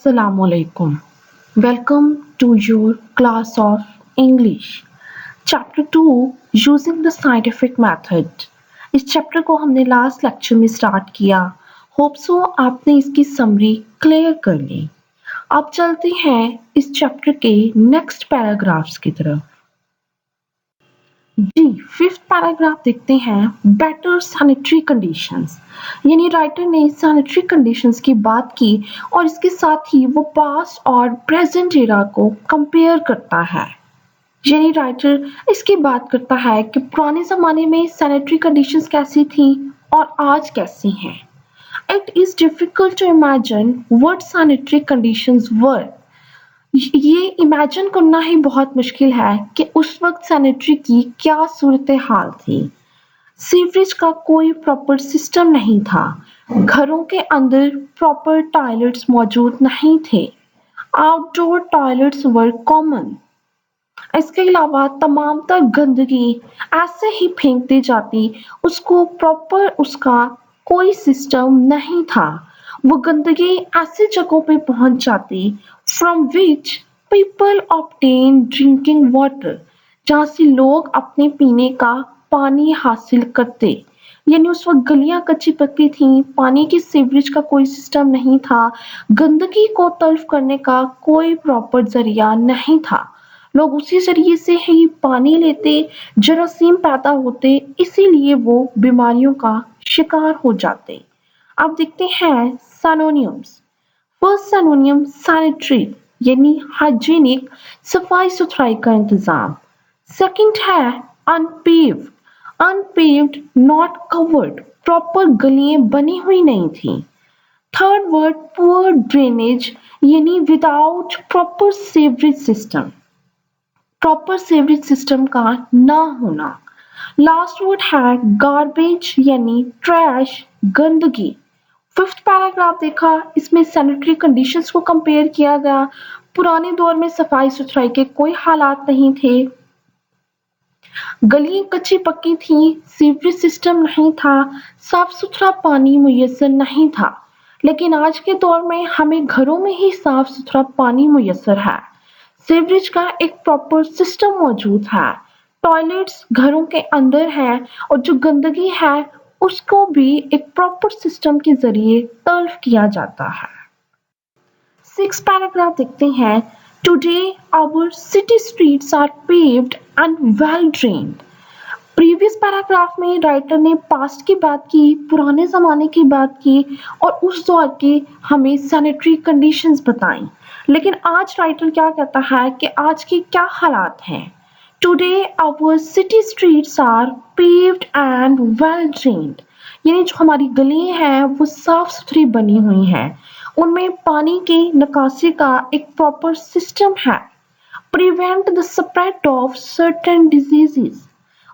Assalamu alaikum. Welcome to your class of English. Chapter 2 Using the Scientific Method. इस chapter को हमने last lecture में start किया. Hope so आपने इसकी समरी क्लियर कर ली. अब चलते हैं इस चैप्टर के नेक्स्ट पैराग्राफ्स की तरफ. जी, फिफ्थ पैराग्राफ देखते हैं. बेटर सैनिटरी कंडीशंस, यानी राइटर ने सैनिटरी कंडीशंस की बात की और इसके साथ ही वो पास्ट और प्रेजेंट एरा को कंपेयर करता है. यानी राइटर इसकी बात करता है कि पुराने जमाने में सैनिटरी कंडीशंस कैसी थी और आज कैसी हैं. It is difficult to imagine what sanitary conditions were. ये इमेजिन करना ही बहुत मुश्किल है कि उस वक्त सैनिटरी की क्या सूरत हाल थी. सीवरेज का कोई प्रॉपर सिस्टम नहीं था. घरों के अंदर प्रॉपर टॉयलेट्स मौजूद नहीं थे. आउटडोर टॉयलेट्स वर कॉमन. इसके अलावा तमाम तर गंदगी ऐसे ही फेंक दी जाती, उसको प्रॉपर उसका कोई सिस्टम नहीं था. वो गंदगी ऐसी जगहों पे पहुंच जाती from which people obtain drinking water, जहाँ से लोग अपने पीने का पानी हासिल करते. यानी उस वक्त गलियां कच्ची पक्की थी, पानी की सीवरेज का कोई सिस्टम नहीं था, गंदगी को तल्फ करने का कोई प्रॉपर जरिया नहीं था. लोग उसी जरिए से ही पानी लेते, जरासीम पैदा होते, इसीलिए वो बीमारियों का शिकार हो जाते. अब देखते हैं सिनोनिम्स. फर्स्ट सिनोनिम सैनिटरी, यानी हाइजीनिक, सफाई सुथराई का इंतजाम. सेकंड है unpaved, unpaved not covered, proper गलियां बनी हुई नहीं थी. थर्ड वर्ड पुअर ड्रेनेज, यानी without proper sewerage system, proper sewerage system का ना होना. लास्ट वर्ड है गार्बेज, यानी ट्रैश, गंदगी. फिफ्थ पैराग्राफ देखा, इसमें सैनिटरी कंडीशंस को कंपेयर किया गया. पुराने दौर में सफाई सुथराई के कोई हालात नहीं थे, गलियां कच्ची पक्की थी, सीवरेज सिस्टम नहीं था, साफ सुथरा पानी मुयस्सर नहीं था. लेकिन आज के दौर में हमें घरों में ही साफ सुथरा पानी मुयस्सर है. सीवरेज का एक प्रॉपर सिस्टम मौजूद है. टॉयलेट्स घरों के अंदर है और जो गंदगी है उसको भी एक प्रॉपर सिस्टम के जरिए तल्फ किया जाता है. सिक्स पैराग्राफ देखते हैं. Today our city streets are paved and well drained. Previous paragraph में राइटर ने पास्ट की बात की, पुराने जमाने की बात की और उस दौर की हमें सैनिटरी कंडीशंस बताई. लेकिन आज राइटर क्या कहता है कि आज के क्या हालात हैं. Today our city streets are paved and well drained, यानी जो हमारी गलियां हैं वो साफ सुथरी बनी हुई हैं, उनमें पानी की निकासी का एक प्रॉपर सिस्टम है. Prevent the spread of certain diseases,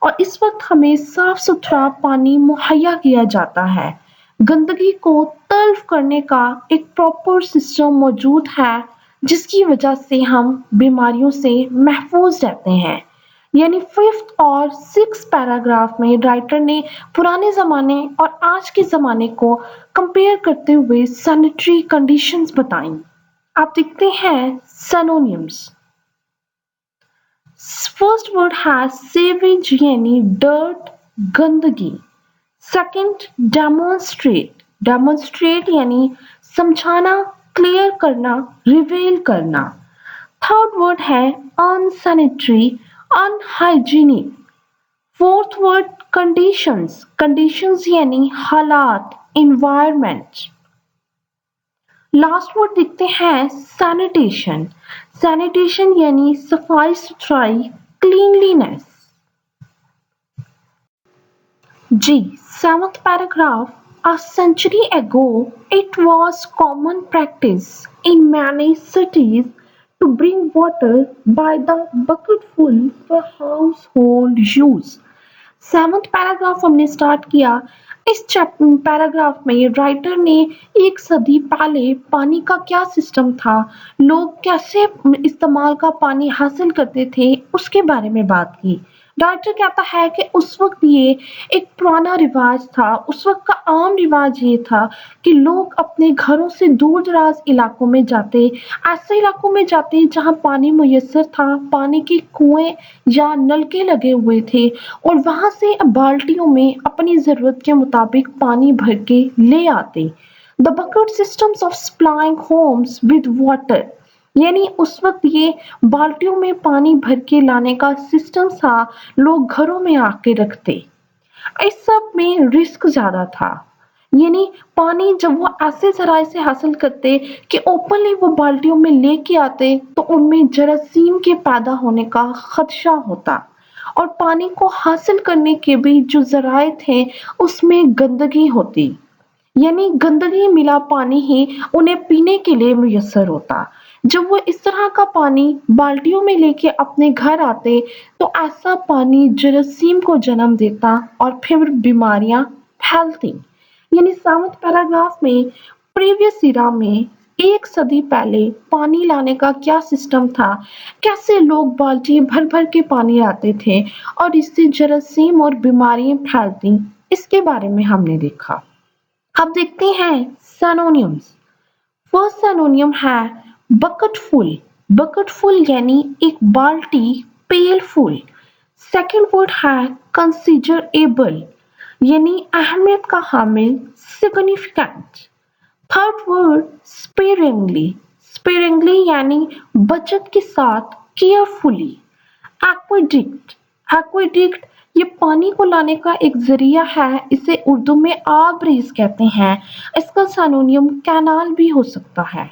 और इस वक्त हमें साफ सुथरा पानी मुहैया किया जाता है. गंदगी को तल्फ करने का एक प्रॉपर सिस्टम मौजूद है जिसकी वजह से हम बीमारियों से महफूज रहते हैं. यानी फिफ्थ और सिक्स पैराग्राफ में राइटर ने पुराने जमाने और आज के जमाने को कंपेयर करते हुए सैनिटरी कंडीशंस बताई. आप देखते हैं सिनोनिम्स. फर्स्ट वर्ड है सीवेज, यानी डर्ट, गंदगी. सेकंड डेमोन्स्ट्रेट, डेमोन्स्ट्रेट यानी समझाना, क्लियर करना, रिवील करना. थर्ड वर्ड है unsanitary, unhygienic. Fourth word conditions, conditions यानी हालात, एनवायरनमेंट. लास्ट वर्ड देखते हैं सैनिटेशन, सैनिटेशन यानी सफाई सुथराई, क्लीनलीनेस. जी, seventh paragraph. A century ago, it was common practice in many cities to bring water by the bucketful for household use. Seventh paragraph हमने start किया. इस पैराग्राफ में राइटर ने एक सदी पहले पानी का क्या सिस्टम था, लोग कैसे इस्तेमाल का पानी हासिल करते थे, उसके बारे में बात की. राइटर कहता है कि उस वक्त ये एक पुराना रिवाज था, उस वक्त का आम रिवाज ये था कि लोग अपने घरों से दूर दराज इलाकों में जाते, ऐसे इलाकों में जाते जहां पानी मुयस्सर था, पानी के कुएं या नलके लगे हुए थे और वहां से बाल्टियों में अपनी जरूरत के मुताबिक पानी भर के ले आते। The bucket systems of supplying homes with water, यानी उस वक्त ये बाल्टियों में पानी भर के लाने का सिस्टम था, लोग घरों में आके रखते। इस सब में रिस्क ज्यादा था, यानी पानी जब वो ऐसे जराए से हासिल करते कि ओपनली वो बाल्टियों में लेके आते तो उनमें जरासीम के पैदा होने का खदशा होता और पानी को हासिल करने के भी जो जराए थे उसमें गंदगी होती, यानी गंदगी मिला पानी ही उन्हें पीने के लिए मुयस्सर होता। जब वो इस तरह का पानी बाल्टियों में लेके अपने घर आते तो ऐसा पानी जरासीम को जन्म देता और फिर बीमारियां फैलती। यानी 7वें पैराग्राफ में प्रीवियस इरा में एक सदी पहले पानी लाने का क्या सिस्टम था, कैसे लोग बाल्टी भर भर के पानी लाते थे और इससे जरासीम और बीमारियां फैलती, इसके बारे में हमने देखा। अब देखते हैं सिनोनिम्स। फर्स्ट सिनोनियम है बकेट फुल। बकेट फुल यानी एक बाल्टी पेल फुल। सेकंड वर्ड है कंसिडरेबल, यानी अहमियत का हामिल, significant. Third word sparingly. Sparingly यानी बचत के साथ, केयरफुली। एक्वेडिक्ट। एक्वेडिक्ट ये पानी को लाने का एक जरिया है, इसे उर्दू में आबरेज कहते हैं। इसका सिनोनियम कैनाल भी हो सकता है।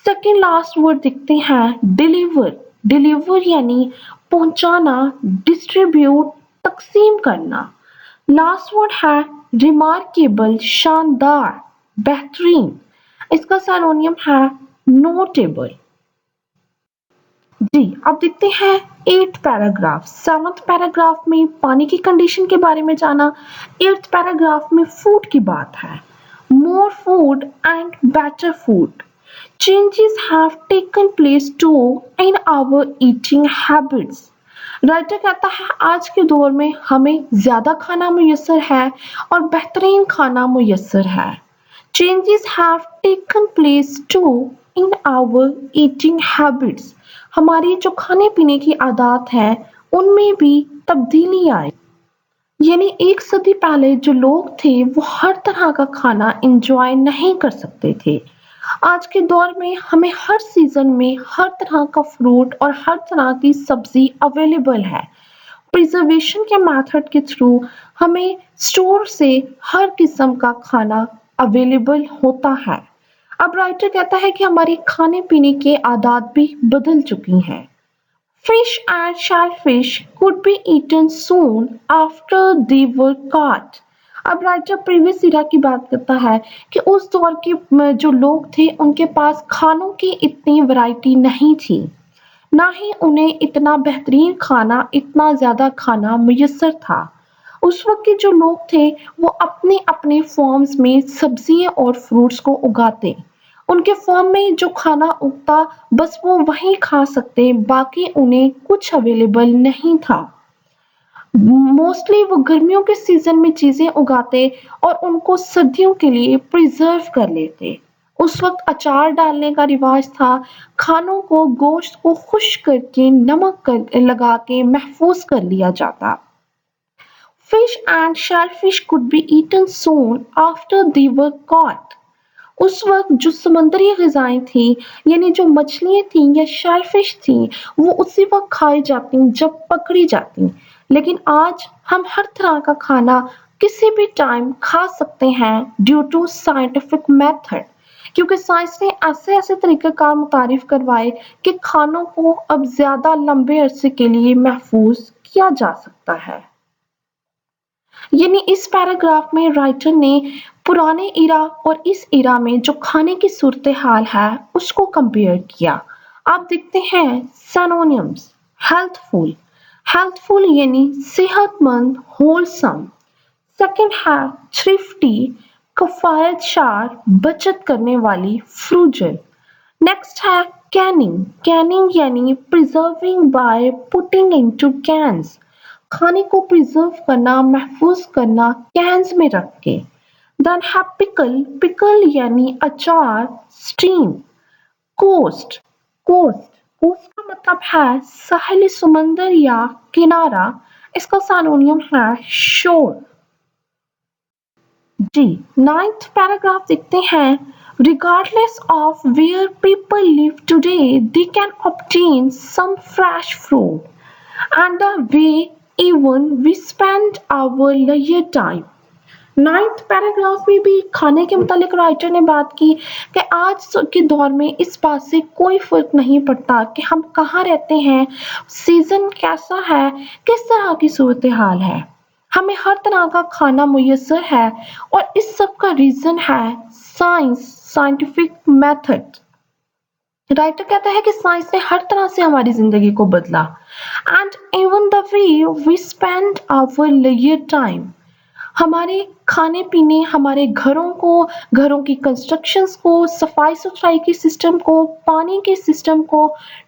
सेकेंड लास्ट वर्ड देखते हैं डिलीवर। डिलीवर यानी पहुंचाना, डिस्ट्रीब्यूट, तकसीम करना। लास्ट वर्ड है रिमार्केबल, शानदार, बेहतरीन। इसका सिनोनियम है नोटेबल। जी, अब देखते हैं 8th पैराग्राफ। 7th पैराग्राफ में पानी की कंडीशन के बारे में जाना। 8th पैराग्राफ में फूड की बात है। More food and better food, changes have taken place too in our eating habits. Writer कहता है आज के दौर में हमें ज्यादा खाना मुयस्सर है और बेहतरीन खाना मुयस्सर है। Changes have taken place too in our eating habits. हमारी जो खाने पीने की आदत है उनमें भी तब्दीली आई। यानी एक सदी पहले जो लोग थे वो हर तरह का खाना इंजॉय नहीं कर सकते थे। आज के दौर में हमें हर सीजन में हर तरह का फ्रूट और हर तरह की सब्जी अवेलेबल है। प्रिजर्वेशन के मेथड के थ्रू हमें स्टोर से हर किस्म का खाना अवेलेबल होता है। अब राइटर कहता है कि हमारी खाने पीने के आदत भी बदल चुकी हैं। Fish and shellfish could be eaten soon after they were caught. अब राइटर प्रीवियस इरा की बात करता है कि उस दौर के जो लोग थे उनके पास खानों की इतनी वैरायटी नहीं थी, ना ही उन्हें इतना बेहतरीन खाना, इतना ज्यादा खाना मुयस्सर था। उस वक्त के जो लोग थे वो अपने अपने फॉर्म्स में सब्जियां और फ्रूट्स को उगाते। उनके फॉर्म में जो खाना उगता बस वो वही खा सकते, बाकी उन्हें कुछ अवेलेबल नहीं था। मोस्टली वो गर्मियों के सीजन में चीजें उगाते और उनको सर्दियों के लिए प्रिजर्व कर लेते। उस वक्त अचार डालने का रिवाज था, खानों को, गोश्त को खुश्क करके लगा के महफूज कर लिया जाता। Fish and shellfish could be eaten soon after they were caught. उस वक्त जो समुद्री ग़िज़ाएं थी, यानी जो मछलियाँ थीं या शेलफिश थीं, वो उसी वक्त खाई जाती जब पकड़ी जाती। लेकिन आज हम हर तरह का खाना किसी भी टाइम खा सकते हैं ड्यू टू साइंटिफिक मेथड, क्योंकि साइंस ने ऐसे ऐसे तरीक़ेकार मुतारिफ करवाए कि खानों को अब ज़्यादा लंबे अरसे के लिए महफूज किया जा सकता है। यानी इस पैराग्राफ में राइटर ने पुराने इरा और इस इरा में जो खाने की सूरत हाल है उसको कंपेयर किया। आप देखते हैं सिनोनिम्स। हेल्थफुल। हेल्थफुल यानी सेहतमंद, होलसम। सेकंड है थ्रिफ्टी, किफायतशार, बचत करने वाली, फ्रूजल। नेक्स्ट है कैनिंग। कैनिंग यानी preserving by putting into cans, खाने को प्रिजर्व करना, महफूज करना कैन्स में रख के। देन है पिकल, पिकल यानी अचार, स्टीम, कोस्ट, कोस्ट, कोस्ट का मतलब है साहिली समंदर या किनारा, इसका सिनोनिम है शोर। जी, नाइन्थ पैराग्राफ देखते हैं। Regardless of where people live today, they can obtain some fresh fruit. And the way even we spend our leisure time. Ninth paragraph में भी खाने के मुतालिक राइटर ने बात की कि आज के दौर में इस बात से कोई फर्क नहीं पड़ता कि हम कहाँ रहते हैं, सीजन कैसा है, किस तरह की सूरत हाल है, हमें हर तरह का खाना मुयस्सर है और इस सब का रीजन है साइंस, साइंटिफिक मेथड। राइटर कहता है कि साइंस ने हर तरह से हमारी जिंदगी को बदला। And even the way we spend our लेयर टाइम, हमारे खाने पीने, हमारे घरों को, घरों की कंस्ट्रक्शंस को, सफाई सुथराई के सिस्टम को, पानी के सिस्टम को,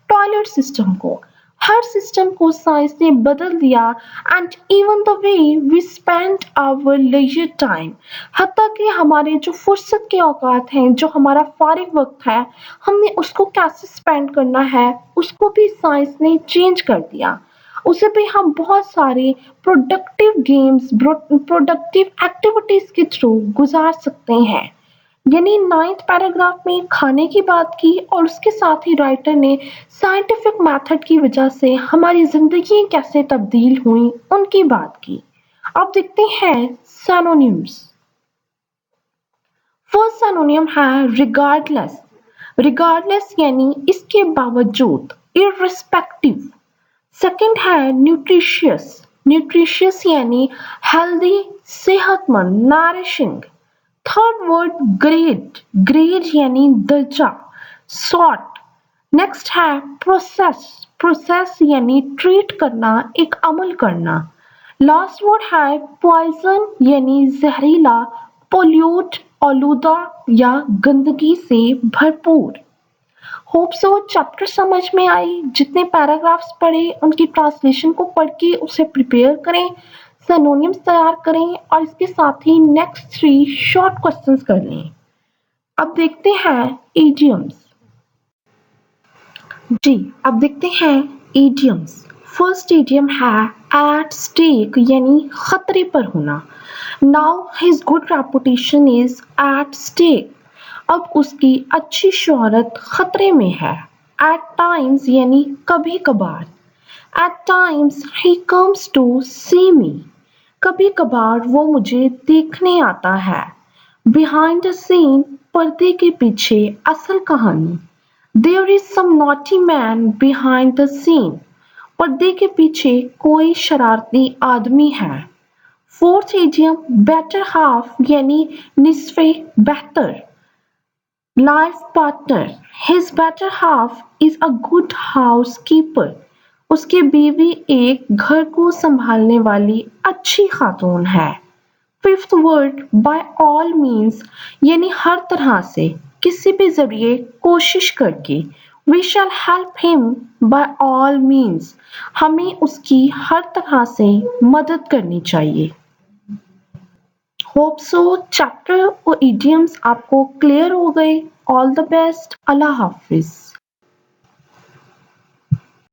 टॉयलेट सिस्टम को, हर सिस्टम को साइंस ने बदल दिया। And even the way we spend our leisure time, हत्ता कि हमारे जो फुर्सत के औकात हैं, जो हमारा फारिग वक्त है, हमने उसको कैसे स्पेंड करना है, उसको भी साइंस ने चेंज कर दिया। उसे भी हम बहुत सारे प्रोडक्टिव गेम्स, प्रोडक्टिव एक्टिविटीज के थ्रू गुजार सकते हैं। यानी नाइन्थ पैराग्राफ में खाने की बात की और उसके साथ ही राइटर ने साइंटिफिक मेथड की वजह से हमारी जिंदगी कैसे तब्दील हुई उनकी बात की। अब देखते हैं सिनोनिम्स। फर्स्ट सिनोनिम है रिगार्डलेस। रिगार्डलेस यानी इसके बावजूद, इररिस्पेक्टिव। सेकंड है न्यूट्रिशियस, न्यूट्रिशियस यानी हेल्दी, सेहतमंद, nourishing. Third word grade, grade यानी दर्जा, सॉर्ट। नेक्स्ट है प्रोसेस, प्रोसेस यानी ट्रीट करना, एक अमल करना। लास्ट वर्ड है पॉइजन यानी जहरीला, पोल्यूट, आलूदा या गंदगी से भरपूर। होप सो चैप्टर समझ में आई। जितने पैराग्राफ्स पढ़े उनकी ट्रांसलेशन को पढ़ के उसे प्रिपेयर करें, सिनोनिम्स तैयार करें और इसके साथ ही नेक्स्ट 3 शॉर्ट क्वेश्चंस कर लें। अब देखते हैं इडियम्स। जी, अब देखते हैं इडियम्स। फर्स्ट इडियम है एट स्टेक यानी खतरे पर होना। Now his good reputation is at stake, अब उसकी अच्छी शोहरत खतरे में है। एट टाइम्स यानी कभी कभार। At times he comes to see me, कभी कभार वो मुझे देखने आता है। बिहाइंड द सीन, पर्दे के पीछे असल कहानी। There is some naughty man behind the scene, पर्दे के पीछे कोई शरारती आदमी है। फोर्थ इडियम बेटर हाफ यानी निसफे बेहतर। Life partner, his better half is a good house keeper, उसकी बीवी एक घर को संभालने वाली अच्छी खातून है। Fifth word by all means यानी हर तरह से, किसी भी जरिए, कोशिश करके। We shall help him by all means, हमें उसकी हर तरह से मदद करनी चाहिए। होप सो चैप्टर और इडियम्स आपको क्लियर हो गए। All the best. अल्लाह हाफिज।